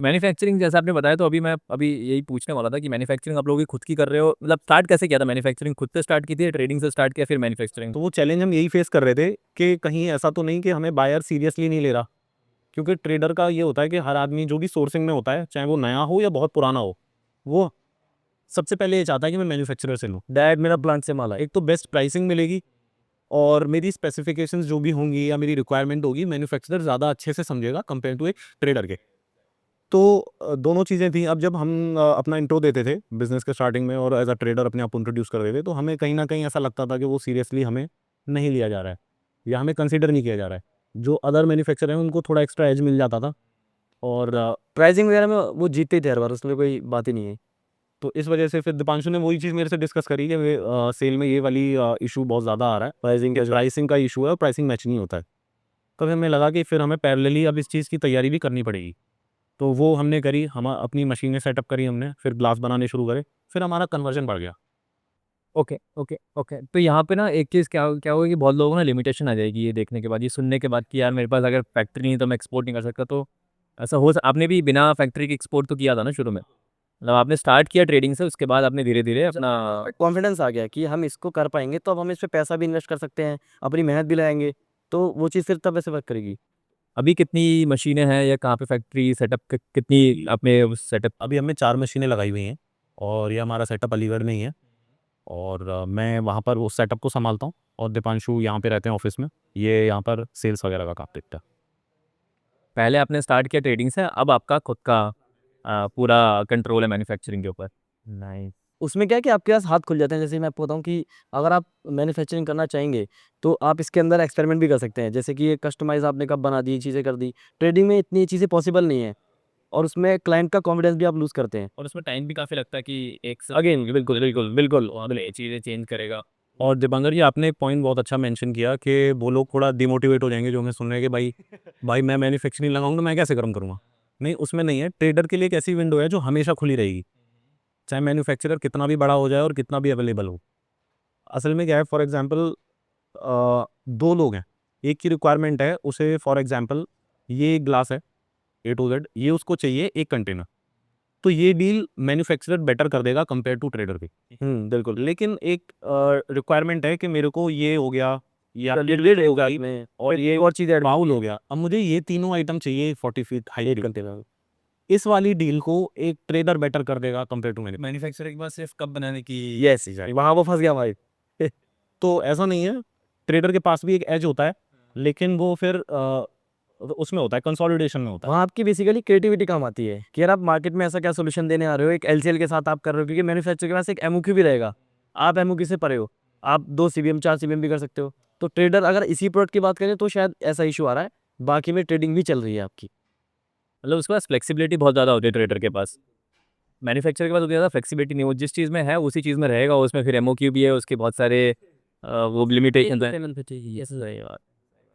Manufacturing जैसा आपने बताया, तो अभी मैं यही पूछने वाला था कि मैन्युफैक्चरिंग आप लोग भी खुद की कर रहे हो, मतलब स्टार्ट कैसे किया था? मैन्युफैक्चरिंग खुद से स्टार्ट की थी, ट्रेडिंग से स्टार्ट किया, फिर मैन्युफैक्चरिंग? तो वो चैलेंज हम यही फेस कर रहे थे कि कहीं ऐसा तो नहीं कि हमें बायर सीरियसली नहीं ले रहा, क्योंकि ट्रेडर का ये होता है कि हर आदमी जो भी सोर्सिंग में होता है, चाहे वो नया हो या बहुत पुराना हो, वो सबसे पहले ये चाहता है कि मैं मैन्युफैक्चरर से लूँ, डायरेक्ट मेरा प्लांट से माल आए। एक तो बेस्ट प्राइसिंग मिलेगी, और मेरी स्पेसिफिकेशंस जो भी होंगी या मेरी रिक्वायरमेंट होगी, मैन्युफैक्चरर ज़्यादा अच्छे से समझेगा कंपेयर टू एक ट्रेडर के। तो दोनों चीज़ें थी। अब जब हम अपना इंट्रो देते थे बिज़नेस के स्टार्टिंग में और एज़ अ ट्रेडर अपने आप को इंट्रोड्यूस कर देते, तो हमें कहीं न कहीं ऐसा लगता था कि वो सीरियसली हमें नहीं लिया जा रहा है या हमें कंसीडर नहीं किया जा रहा है। जो अदर मैन्युफैक्चरर हैं उनको थोड़ा एक्स्ट्रा एज मिल जाता था, और प्राइसिंग वगैरह में वो जीतते ही थे हर बार, उसमें कोई बात ही नहीं है। तो इस वजह से फिर दीपांशु ने वही चीज़ मेरे से डिस्कस करी कि सेल में ये वाली इशू बहुत ज़्यादा आ रहा है, प्राइसिंग का इशू है और प्राइसिंग मैच नहीं होता है। तो फिर हमें लगा कि फिर हमें पैरेलली अब इस चीज़ की तैयारी भी करनी पड़ेगी। तो वो हमने करी, हम अपनी मशीनें सेटअप करी हमने, फिर ग्लास बनाने शुरू करे, फिर हमारा कन्वर्जन बढ़ गया। Okay, okay, okay. तो यहाँ पे ना एक चीज़ क्या क्या होगा कि बहुत लोगों को ना लिमिटेशन आ जाएगी ये देखने के बाद, ये सुनने के बाद कि यार मेरे पास अगर फैक्ट्री नहीं है तो मैं एक्सपोर्ट नहीं कर सकता। तो ऐसा आपने भी बिना फैक्ट्री के एक्सपोर्ट तो किया था ना शुरू में? मतलब आपने स्टार्ट किया ट्रेडिंग से, उसके बाद आपने धीरे-धीरे अपना कॉन्फिडेंस आ गया कि हम इसको कर पाएँगे, तो अब हम इस पे पैसा भी इन्वेस्ट कर सकते हैं, अपनी मेहनत भी लगाएँगे, तो वो चीज़ फिर तब वैसे वर्क करेगी। अभी कितनी मशीनें हैं या कहाँ पे फैक्ट्री सेटअप कितनी आपने सेटअप? अभी हमने 4 मशीनें लगाई हुई हैं, और ये हमारा सेटअप अलीगढ़ में ही है, और मैं वहाँ पर उस सेटअप को सँभालता हूँ, और दीपांशु यहाँ पे रहते हैं ऑफ़िस में, ये यहाँ पर सेल्स वगैरह का काम देखता है। पहले आपने स्टार्ट किया ट्रेडिंग से, अब आपका खुद का पूरा कंट्रोल है मैन्युफैक्चरिंग के ऊपर। नाइस। उसमें क्या है कि आपके पास हाथ खुल जाते हैं, जैसे मैं आपको बताऊँ कि अगर आप मैन्युफैक्चरिंग करना चाहेंगे, तो आप इसके अंदर एक्सपेरिमेंट भी कर सकते हैं। जैसे कि ये कस्टमाइज़ आपने कब बना दी, चीज़ें कर दी। ट्रेडिंग में इतनी चीज़ें पॉसिबल नहीं है, और उसमें क्लाइंट का कॉन्फिडेंस भी आप लूज़ करते हैं। और उसमें टाइम भी काफ़ी लगता है कि एक अगेन बिल्कुल, बिल्कुल, बिल्कुल, और ये चीज़ें चेंज करेगा। और दीपांकर जी, आपने एक पॉइंट बहुत अच्छा मेंशन किया कि वो लोग थोड़ा डिमोटिवेट हो जाएँगे जो हमें सुन रहे हैं कि भाई मैं मैन्युफैक्चरिंग लगाऊँगा तो मैं कैसे काम करूँगा? नहीं, उसमें नहीं है, ट्रेडर के लिए एक ऐसी विंडो है जो हमेशा खुली रहेगी, चाहे मैन्युफैक्चरर कितना भी बड़ा हो जाए और कितना भी अवेलेबल हो। असल में क्या है, फॉर एग्ज़ाम्पल 2 लोग हैं, एक की रिक्वायरमेंट है उसे, फॉर एग्ज़ाम्पल ये ग्लास है ए टू ज़ेड, ये उसको चाहिए 1 कंटेनर, तो ये डील मैन्युफैक्चरर बेटर कर देगा कंपेयर टू ट्रेडर के। बिल्कुल। लेकिन एक रिक्वायरमेंट है कि मेरे को ये हो गया या ये लिड हो होगा गई, इसमें, और ये और चीज़ें ऐड बाउल हो गया। अब मुझे ये तीनों आइटम चाहिए 40 फीट हाइट में। कंटेनर। इस वाली डील को एक ट्रेडर बेटर कर देगा कंपेयर टू मैन्युफैक्चरिंग के बाद सिर्फ कप बनाने की। यस, एग्ज़ैक्टली, वहाँ वो फँस गया भाई। तो ऐसा नहीं है, ट्रेडर के पास भी एक एज होता है, लेकिन वो फिर उसमें होता है, कंसोलिडेशन में होता है। वहाँ आपकी बेसिकली क्रिएटिविटी काम आती है कि यार आप मार्केट में ऐसा क्या सॉल्यूशन देने आ रहे हो, एक एलसीएल के साथ आप कर रहे हो, क्योंकि मैन्युफैक्चरर के पास एक एमओक्यू भी रहेगा। आप एमओक्यू से परे हो, आप 2 सीबीएम 4 सीबीएम भी कर सकते हो। तो ट्रेडर अगर इसी प्रोडक्ट की बात करें तो शायद ऐसा इश्यू आ रहा है, बाकी में ट्रेडिंग भी चल रही है आपकी। मतलब उसके पास फ्लेक्सिबिलिटी बहुत ज़्यादा होती है ट्रेडर के पास। मैन्युफैक्चरर के पास उतनी ज़्यादा फ्लेक्सिबिलिटी नहीं हो, जिस चीज़ में है उसी चीज़ में रहेगा, उसमें फिर एमओक्यू भी है, उसके बहुत सारे वो लिमिटेशंस हैं। पेमेंट पे चाहिए, यस सही बात।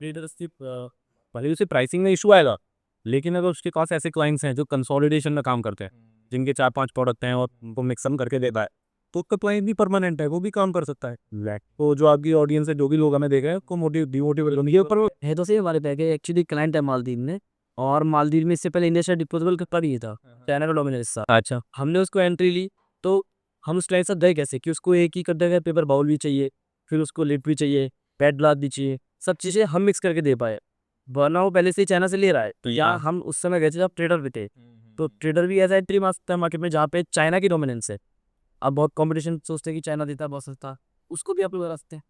ट्रेडर सिर्फ भले ही उसे प्राइसिंग में इशू आएगा, लेकिन अगर उसके पास ऐसे क्लाइंट्स हैं जो कंसोलिडेशन में काम करते हैं, जिनके 4-5 प्रोडक्ट हैं और उनको मिक्सअप करके देता है, तो उसका क्लाइंट भी परमानेंट है, वो भी काम कर सकता है। तो जो आपकी ऑडियंस है, जो भी लोग हमें देख रहे हैं, उसको डिमोटिवेट होने ये की ऊपर वो है तो सही हमारे पे कि एक्चुअली क्लाइंट है मालदीव में, और मालदीव में इससे पहले इंडस्ट्रियल डिस्पोजेबल का ही था, चाइना का डोमिनेंस हिस्सा। अच्छा। हमने उसको एंट्री ली, तो हम उस क्लाइंट से गए कैसे कि उसको एक ही कंटेनर पेपर बाउल भी चाहिए, फिर उसको लिड भी चाहिए, पैड ग्लास भी चाहिए, सब चीज़ें हम मिक्स करके दे पाए। वरना वो पहले से ही चाइना से ले रहा है। तो या यहाँ हम उस समय गए थे जब ट्रेडर भी थे, तो ट्रेडर भी ऐसा एंट्री मार सकता है मार्केट में जहाँ पे चाइना की डोमिनेंस है। अब बहुत कॉम्पिटिशन सोचते हैं कि चाइना देता है बहुत सस्ता, उसको भी आप लोग हरा सकते हैं।